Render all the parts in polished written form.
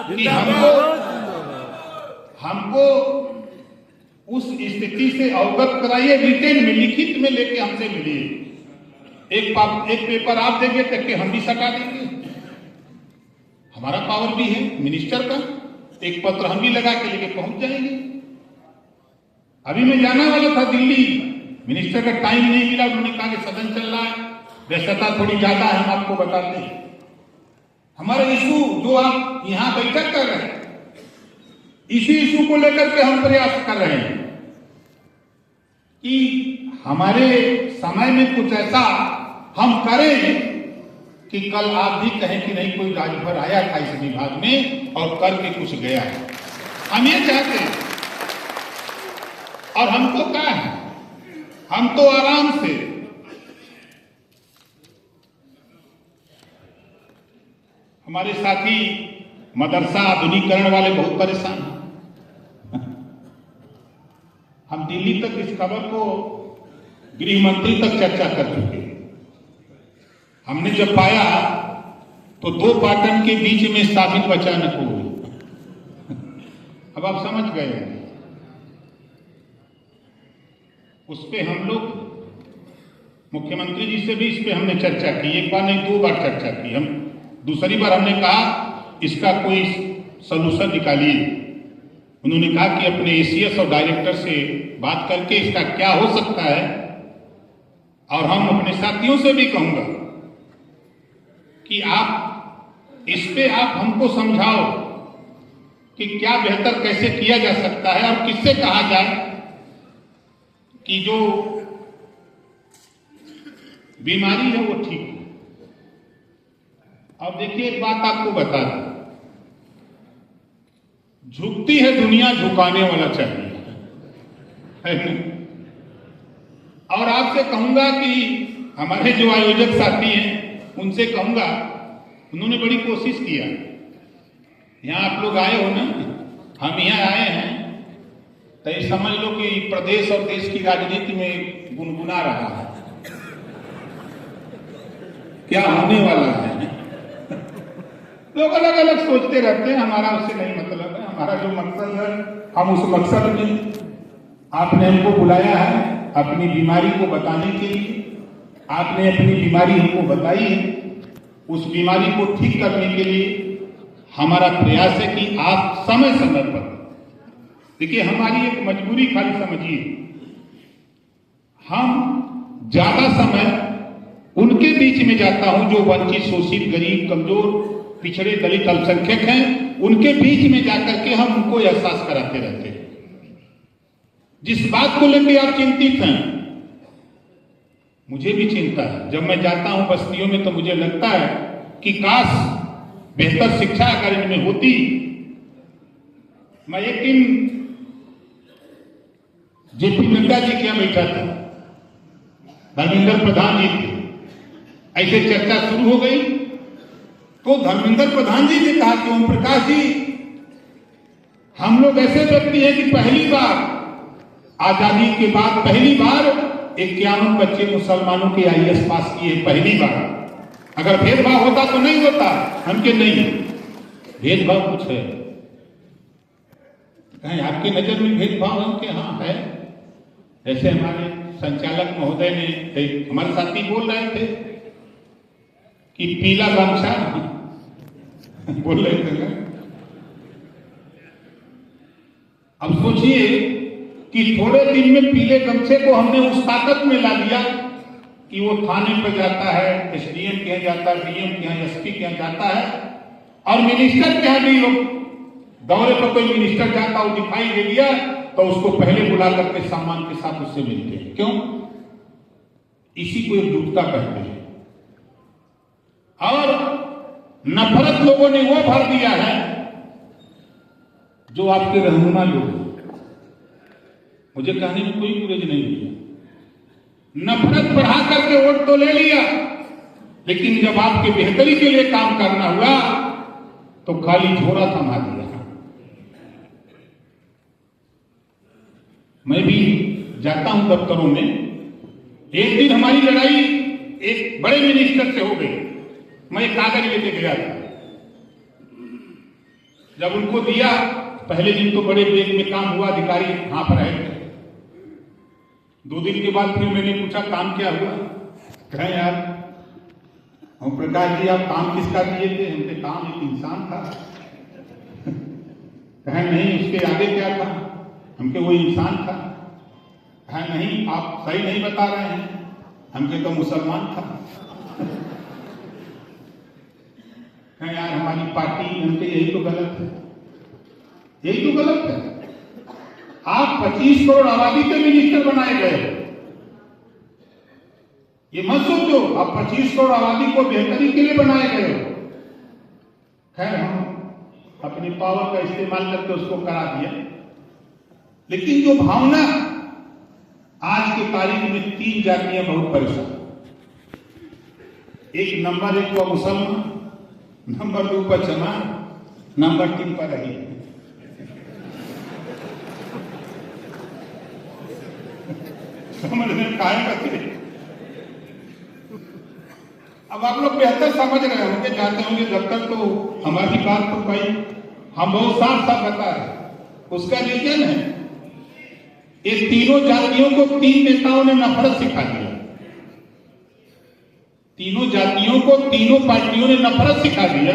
कि हमको उस स्थिति से अवगत कराइए, रिटेन में, लिखित में लेके हमसे मिलिए। एक पेपर आप देंगे तक के हम भी सटा देंगे, हमारा पावर भी है मिनिस्टर का। एक पत्र हम भी लगा के लेके पहुंच जाएंगे। अभी मैं जाना वाला था दिल्ली, मिनिस्टर का टाइम नहीं मिला। उन्होंने कहा कि सदन चल रहा है, व्यस्तता थोड़ी ज्यादा है, हम आपको बताते हैं। हमारा इशू जो आप यहां बैठक कर रहे हैं, इसी इशू को लेकर के हम प्रयास कर रहे हैं कि हमारे समय में कुछ ऐसा हम करें कि कल आप भी कहें कि नहीं, कोई राजभर आया था इस विभाग में और करके कुछ गया है। हम ये चाहते हैं। और हमको क्या है, हम तो आराम से हमारे साथी मदरसा आधुनिकीकरण वाले बहुत परेशान हैं। हम दिल्ली तक इस खबर को गृह मंत्री तक चर्चा कर चुके। हमने जब पाया तो 2 पाटन के बीच में साबित अचानक हो गई। अब आप समझ गए। उस पे हम लोग मुख्यमंत्री जी से भी इस पे हमने चर्चा की, एक बार नहीं 2 बार चर्चा की। हम दूसरी बार हमने कहा इसका कोई सलूशन निकालिए। उन्होंने कहा कि अपने एसीएस और डायरेक्टर से बात करके इसका क्या हो सकता है, और हम अपने साथियों से भी कहूंगा कि आप इस पे आप हमको समझाओ कि क्या बेहतर कैसे किया जा सकता है और किससे कहा जाए कि जो बीमारी है वो ठीक हो। अब देखिए, एक बात आपको बता दें, झुकती है दुनिया, झुकाने वाला चाहिए, है ना? और आपसे कहूंगा कि हमारे जो आयोजक साथी हैं उनसे कहूंगा, उन्होंने बड़ी कोशिश किया। यहां आप लोग आए हो ना, हम यहां आए हैं तो ये समझ लो कि प्रदेश और देश की राजनीति में गुनगुना रहा है, क्या होने वाला है। लोग अलग अलग सोचते रहते हैं, हमारा उससे नहीं मतलब है। हमारा जो मकसद है, हम उस मकसद में, आपने हमको बुलाया है अपनी बीमारी को बताने के लिए। आपने अपनी बीमारी हमको बताई है, उस बीमारी को ठीक करने के लिए हमारा प्रयास है कि आप समय समय पर, देखिए हमारी एक मजबूरी खाली समझिए, हम ज्यादा समय उनके बीच में जाता हूं जो वंचित, शोषित, गरीब, कमजोर, पिछड़े, दलित, अल्पसंख्यक हैं, उनके बीच में जाकर के हम उनको एहसास कराते रहते हैं। जिस बात को लेकर आप चिंतित हैं, मुझे भी चिंता है। जब मैं जाता हूं बस्तियों में तो मुझे लगता है कि काश बेहतर शिक्षा अगर इनमें होती। मैं एक दिन जेपी नड्डा जी के यहां बैठा था, धर्मेंद्र प्रधान जी थे, ऐसे चर्चा शुरू हो गई तो धर्मेंद्र प्रधान जी ने कहा कि ओम प्रकाश जी, हम लोग ऐसे व्यक्ति हैं कि पहली बार आजादी के बाद पहली बार 51 बच्चे मुसलमानों के आईएएस पास किए, पहली बार। अगर भेदभाव होता तो नहीं होता, हमके नहीं भेदभाव कुछ है। कहीं आपकी नजर में भेदभाव हमके हाँ है। जैसे हमारे संचालक महोदय ने, हमारे साथी बोल रहे थे कि पीला गमछा बोल रहे थे। अब सोचिए कि थोड़े दिन में पीले गमछे को हमने उस ताकत में ला दिया कि वो थाने पर जाता है, एसडीएम के यहाँ जाता है, डीएम के यहाँ, एसपी के यहाँ जाता है, और मिनिस्टर के यहाँ भी लोग दौरे पर कोई मिनिस्टर जाता हो, दिखाई दे दिया तो उसको पहले बुला करके सम्मान के साथ उससे मिलते हैं। क्यों? इसी को एकजुटता कहते हैं। और नफरत लोगों ने वो भर दिया है जो आपके रहनुमा लोग, मुझे कहने में कोई गुरेज नहीं है, नफरत बढ़ा करके वोट तो ले लिया, लेकिन जब आपके बेहतरी के लिए काम करना हुआ तो खाली झोरा थमा दिया। मैं भी जाता हूं दफ्तरों में। एक दिन हमारी लड़ाई एक बड़े मिनिस्टर से हो गई। मैं एक कागज लेके गया था, जब उनको दिया पहले दिन तो बड़े वेग में काम हुआ, अधिकारी हाँफ रहे थे। 2 दिन के बाद फिर मैंने पूछा काम क्या हुआ? कहें यार हम प्रकाश जी आप काम किसका दिए थे? हमने काम एक इंसान था। कहें नहीं उसके आगे क्या था? हमके वो इंसान था। कहें नहीं आप सही नहीं बता रहे हैं, हमके तो मुसलमान था। कहें यार हमारी पार्टी हमके यही तो गलत है, यही तो गलत है। आप 25 करोड़ आबादी के मिनिस्टर बनाए गए, ये मत सोचो आप 25 करोड़ आबादी को बेहतरी के लिए बनाए गए हो। खैर हम अपनी पावर का इस्तेमाल करके उसको करा दिया, लेकिन जो भावना आज की तारीख में 3 जातियां बहुत परेशान। एक नंबर 1 पर मुसलमान, नंबर 2 पर जमात, नंबर 3 पर रही। समझ में कायम करते। अब आप लोग बेहतर समझ रहे होंगे, जानते होंगे, जब तक तो हमारी बात तो भाई हम बहुत साफ साफ बता रहे। उसका रीजन है ये तीनों जातियों को 3 नेताओं ने नफरत सिखा दिया। तीनों जातियों को तीनों पार्टियों ने नफरत सिखा दिया।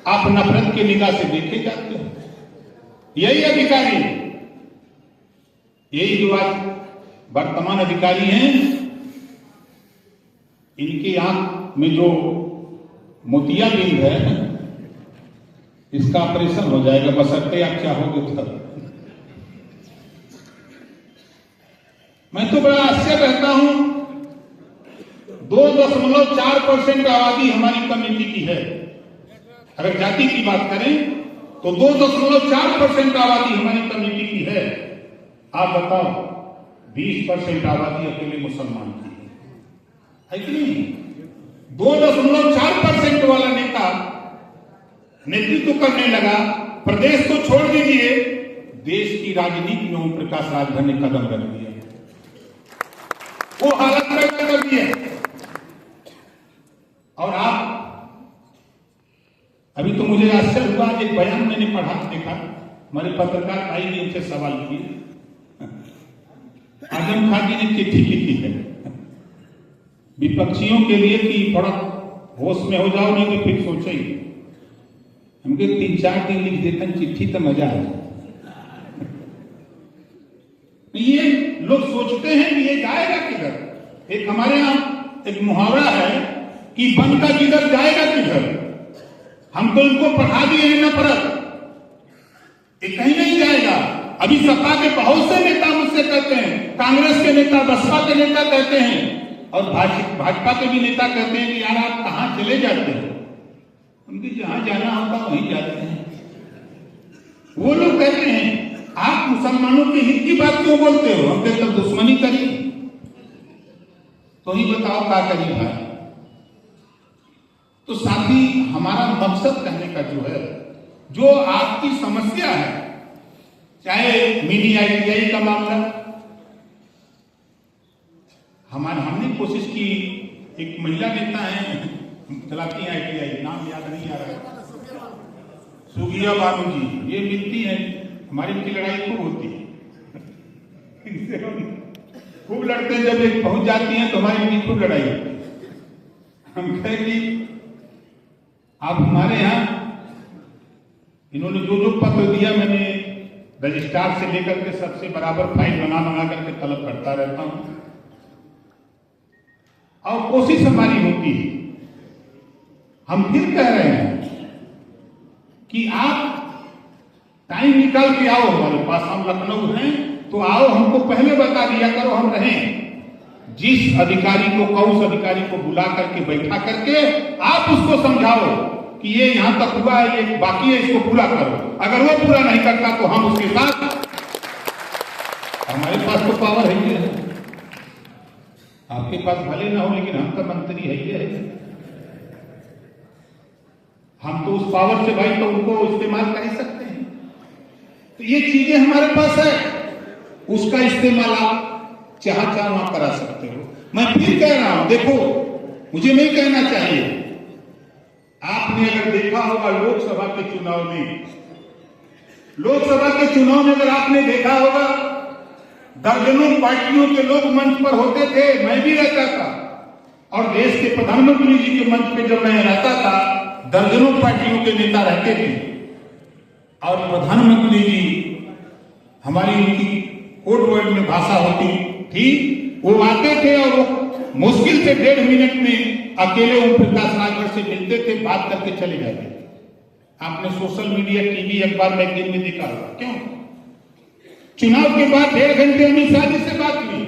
आप नफरत की निगाह से देखे जाते हो। यही अधिकारी, यही जो आज वर्तमान अधिकारी हैं, इनकी आंख में जो मोतियाबिंद है इसका ऑपरेशन हो जाएगा, बशर्ते आप चाहोगे तब। मैं तो बड़ा आश्चर्य रहता हूं, 2.4% आबादी हमारी कम्युनिटी की है। अगर जाति की बात करें तो 2.4% आबादी हमारी कम्युनिटी की है। आप बताओ 20% आबादी अकेले मुसलमान की है कि नहीं? 2.4% वाला नेता नेतृत्व करने लगा, प्रदेश तो छोड़ दीजिए, देश की राजनीति में ओम प्रकाश राजभर ने कदम रख दिया, वो हालत पैदा कर दिया। और आप अभी तो मुझे आश्चर्य हुआ, एक बयान मैंने पढ़ा देखा, हमारे पत्रकार भाई ने उनसे सवाल किए, आजम खान जी ने चिट्ठी लिखी है विपक्षियों के लिए कि थोड़ा होश में हो जाओ, नहीं तो फिर सोचेंगे। हमके 3-4 दिन लिख देते हैं चिट्ठी तो मजा आ जाए। ये लोग सोचते हैं कि ये जाएगा किधर। एक हमारे यहां एक मुहावरा है कि बन का किधर जाएगा किधर। हम तो इनको पढ़ा दिए हैं नफरत, ये कहीं नहीं जाएगा। अभी सपा के बहुत से नेता मुझसे कहते हैं, कांग्रेस के नेता, बसपा के नेता कहते हैं, और भाजपा के भी नेता कहते हैं कि यार आप कहां चले जाते हैं। उनके जहां जाना होता वहीं जाते हैं। वो लोग कहते हैं आप मुसलमानों के हित की बात क्यों बोलते हो, हमसे तो दुश्मनी करी। तो ही बताओ क्या करी भाई। तो साथी हमारा मकसद कहने का जो है, जो आपकी समस्या है, चाहे मिनी ITI का मामला, हमने कोशिश की, एक महिला नेता है चलाती है ITI, नाम याद नहीं आ रहा, सुगिया बानू जी, ये मिलती है, हमारी उनकी लड़ाई खूब होती है। इनसे हम खूब लड़ते हैं, जब एक पहुंच जाती हैं तो हमारी उनकी खूब लड़ाई होती है। हम कहे कि आप हमारे यहां, इन्होंने जो पत्र दिया, मैंने रजिस्ट्रार से लेकर के सबसे बराबर फाइल बना करके तलब करता रहता हूं, और कोशिश हमारी होती है। हम फिर कह रहे हैं कि आप टाइम निकाल के आओ हमारे पास, हम लखनऊ हैं तो आओ, हमको पहले बता दिया करो, हम रहें। जिस अधिकारी को, उस अधिकारी को बुला करके बैठा करके आप उसको समझाओ कि ये यहां तक हुआ है, ये बाकी है, इसको पूरा करो। अगर वो पूरा नहीं करता तो हम उसके साथ, हमारे पास तो पावर है, आपके पास भले ना हो लेकिन हम तो मंत्री है। हम तो उस पावर से भाई तो उनको इस्तेमाल कर ही सकते हैं। तो ये चीजें हमारे पास है, उसका इस्तेमाल आप चाहो आप करा सकते हो। मैं फिर कह रहा हूं, देखो मुझे नहीं कहना चाहिए, आपने अगर देखा होगा लोकसभा के चुनाव में अगर आपने देखा होगा, दर्जनों पार्टियों के लोग मंच पर होते थे, मैं भी रहता था। और देश के प्रधानमंत्री जी के मंच पे जब मैं रहता था, दर्जनों पार्टियों के नेता रहते थे। और प्रधानमंत्री जी, हमारी उनकी कोड वर्ड में भाषा होती थी, वो आते थे और वो मुश्किल से 1.5 मिनट में अकेले ओम प्रकाश राजभर से मिलते थे, बात करके चले जाते थे। आपने सोशल मीडिया, टीवी, अखबार, मैगजीन में देखा होगा। क्यों? चुनाव के बाद 1.5 घंटे अमित शाह जी से बात हुई।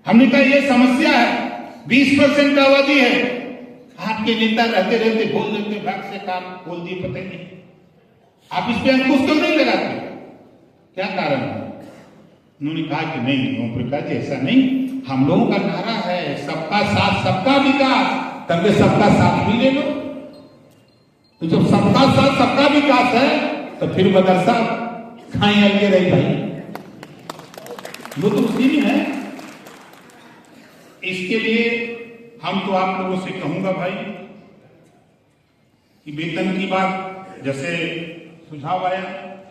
हमने कहा ये समस्या है, 20% आबादी है, आपके नेता रहते रहते बोल देते, भाग से काम बोल दिए, पता नहीं आप इस पे अंकुश क्यों नहीं लगाते, क्या कारण है? उन्होंने कहा कि नहीं ओम प्रकाश जी, ऐसा नहीं, हम लोगों का नारा है सबका साथ सबका विकास, तब सबका साथ भी ले लो। तो जब सबका साथ सबका विकास है तो फिर मदरसा खाई अलगे रही भाई, वो तो उसी में है। इसके लिए हम तो आप लोगों से कहूंगा भाई कि वेतन की बात जैसे सुझाव आया,